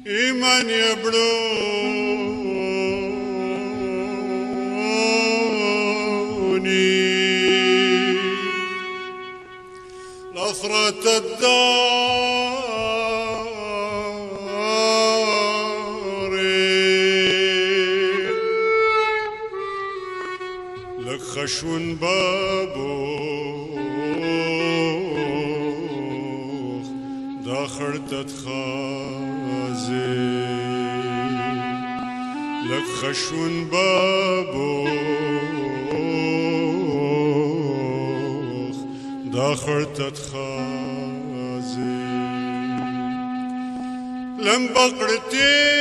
إيمان يبلوني نصرة الدار لك خشون بابوخ داخل تتخازي لك خشون بابوخ داخل تتخازي لم بقرتي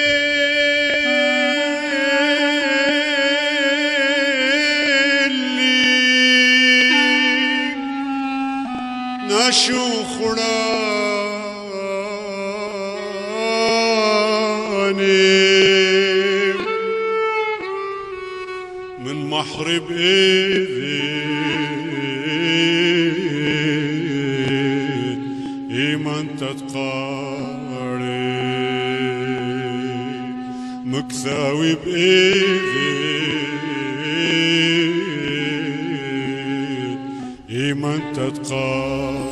ناشو خراني من محرب إيدي إيمان تتقاري مكثاوي بإيدي إيمان تتقاري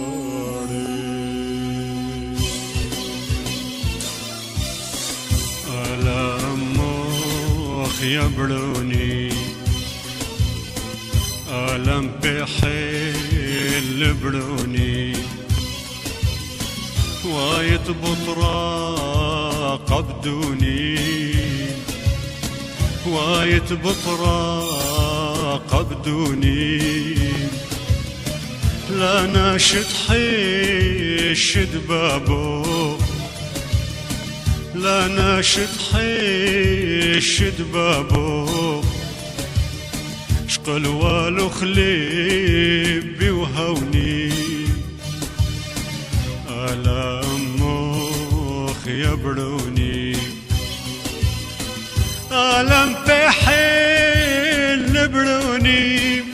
يبلوني ألم بحيل بلوني وايت بطراق بدوني وايت بطراق بدوني لا ناشد حيشد بابو لا ناشد حيشد بابو شقل والو خليبي وهوني على أموخ يبروني ألم بحيل بروني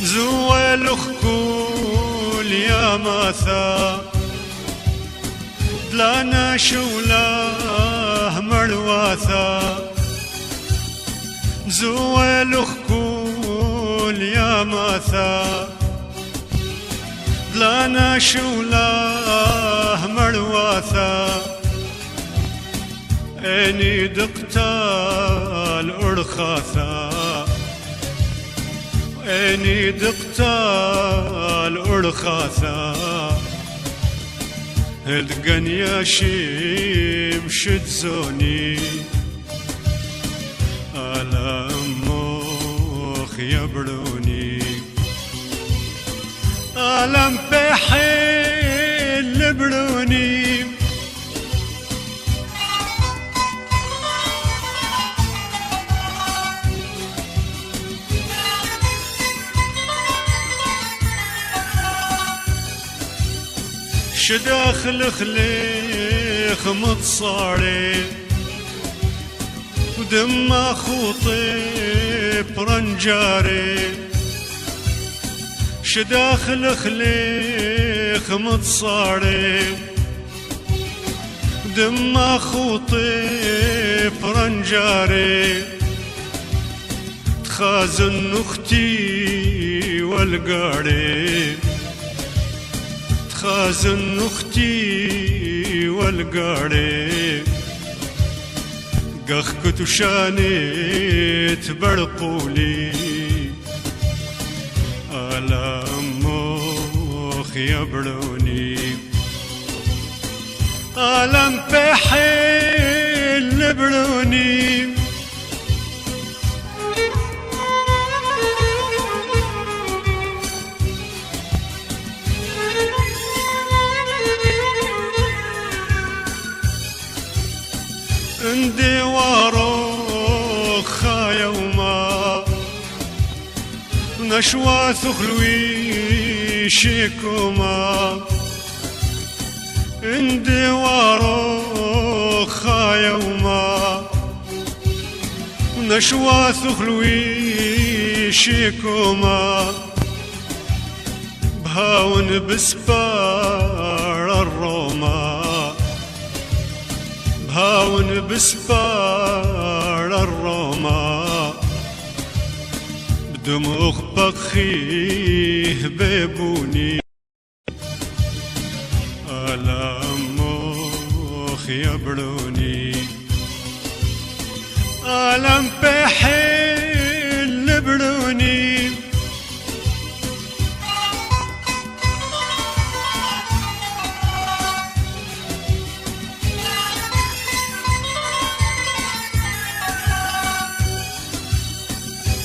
زوال خكول يا ماثا دلانا شولاه مرواثا زوال خكول يا ماثا دلانا شولاه مرواثا اني دقتال ارخاثا اني دقتال ارخاثا هدقن يا شيم شتزوني على أموخ يبروني ألم بحيل بروني شداخل خليخ متصاري ودم خوطي برنجاري شداخل خليخ متصاري ودم خوطي برنجاري تخازن اختي والقاري خازن اختي والقاري قخ كتشاني تبرقولي على أموخ يبروني ألم بحيل بروني عندي واروخ يوما نشوى ثخلوي شيكوما عندي واروخ يوما شواث خلوي شيكوما بهاون بسبار الروما بهاون بسبار الروما بدموخ بخيه بيبوني ألم مخ يبروني ألم بحل بروني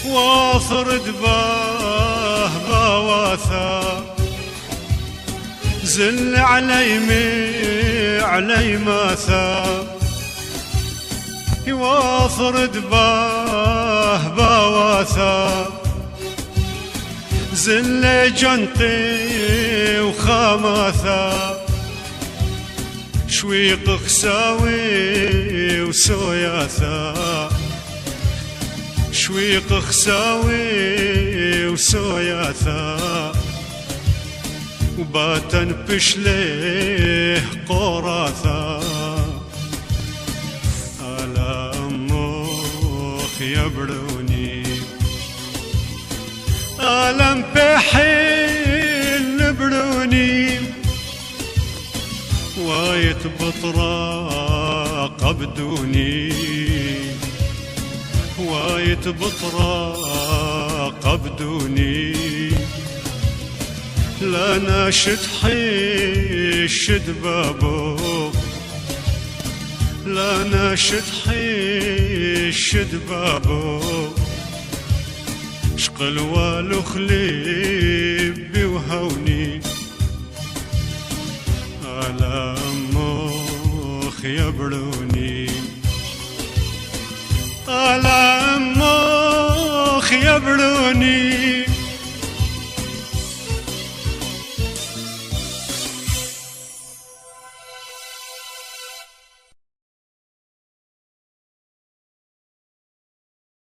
واثر دباه بواثا زل علي ماثا واثر دباه بواثا زل جنطي وخماثا شويق خساوي وسوياثا شويق خساوي وسوياثا وباتن بشليه قراثا ألم مخ يبروني ألم بحل بروني وايت بطراق بدوني وايت بطراق بدوني لا ناشد حيشد بابو لا ناشد حيشد بابو شقل والو خليبي وهوني ألم مخ يبروني ألم مخ يبروني